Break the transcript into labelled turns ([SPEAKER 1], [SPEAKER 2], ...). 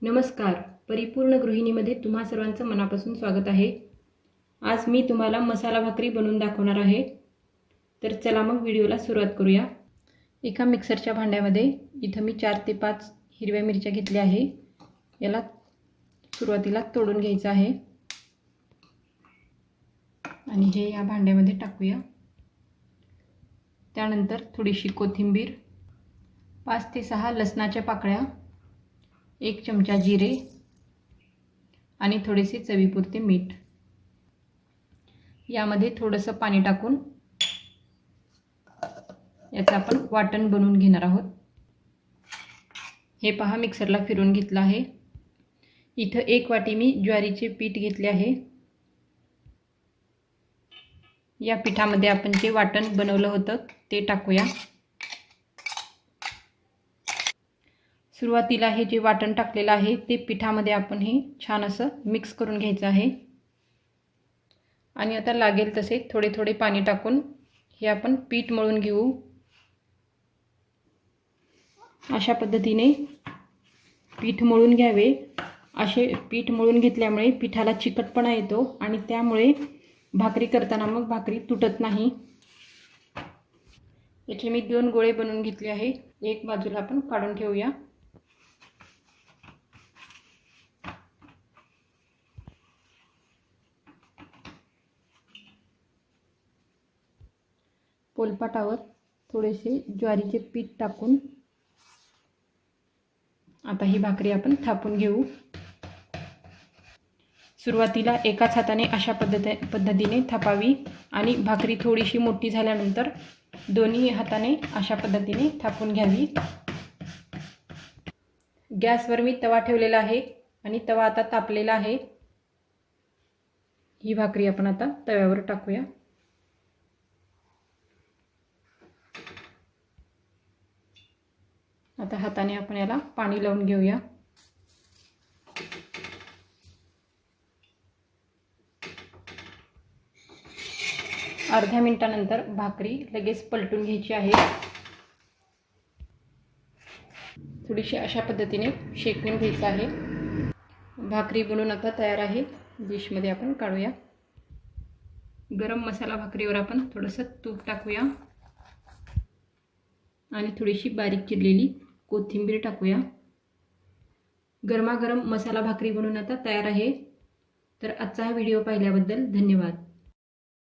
[SPEAKER 1] नमस्कार. परिपूर्ण गृहिणीमध्ये तुम्हा सर्वांचं मनापासून स्वागत आहे. आज मी तुम्हाला मसाला भाकरी बनवून दाखवणार आहे. तर चला मग व्हिडिओला सुरुवात करूया. एका मिक्सरच्या भांड्यामध्ये इथं मी 4 ते 5 हिरव्या मिरच्या घेतल्या आहे. याला सुरुवातीला तोडून घ्यायचं आहे आणि हे या भांड्यामध्ये टाकूया. त्यानंतर थोडीशी कोथिंबीर, 5 ते 6 लसणाच्या पाकळ्या, 1 चमचा जिरे आणि थोडेसे चवीपुरते मीठ. यामध्ये थोडंसं पाणी टाकून याचं आपण वाटण बनवून घेणार आहोत. हे पहा, मिक्सरला फिरवून घेतलं आहे. इथं 1 वाटी मी ज्वारीचे पीठ घेतले आहे. या पिठामध्ये आपण जे वाटण बनवलं होतं ते टाकूया. सुरुवातीला हे जे वाटण टाकलेलं आहे ते पिठामध्ये आपण हे छान असं मिक्स करून घ्यायचं आहे आणि आता लागेल तसे थोडे थोडे पाणी टाकून हे आपण पीठ मळून घेऊ. अशा पद्धतीने पीठ मळून घ्यावे. असे पीठ मळून घेतल्यामुळे पिठाला चिकटपणा येतो आणि त्यामुळे भाकरी करताना मग भाकरी तुटत नाही. याचे मी 2 गोळे बनवून घेतले आहे. एक बाजूला आपण काढून ठेवूया. पोलपाटावर थोडेसे ज्वारीचे पीठ टाकून आता ही भाकरी आपण थापून घेऊ. सुरुवातीला एकाच हाताने अशा पद्धतीने थापावी आणि भाकरी थोडीशी मोठी झाल्यानंतर दोन्ही हाताने अशा पद्धतीने थापून घ्यावी. गॅसवर मी तवा ठेवलेला आहे आणि तवा आता तापलेला आहे. ही भाकरी आपण आता तव्यावर टाकूया. आता हाताने आपण याला पाणी लावून घेऊया. अर्ध्या मिनिटानंतर भाकरी लगेच पलटून घ्यायची आहे. थोडीशी अशा पद्धतीने शेकून घ्यायचं आहे. भाकरी बनवून आता तयार आहे. डिशमध्ये आपण काढूया. गरम मसाला भाकरीवर आपण थोडंसं तूप टाकूया आणि थोडीशी बारीक चिरलेली कोथिंबीर टाकूया. गरमागरम मसाला भाकरी बनवून आता तयार आहे. तर आजचा हा व्हिडिओ पाहिल्याबद्दल धन्यवाद.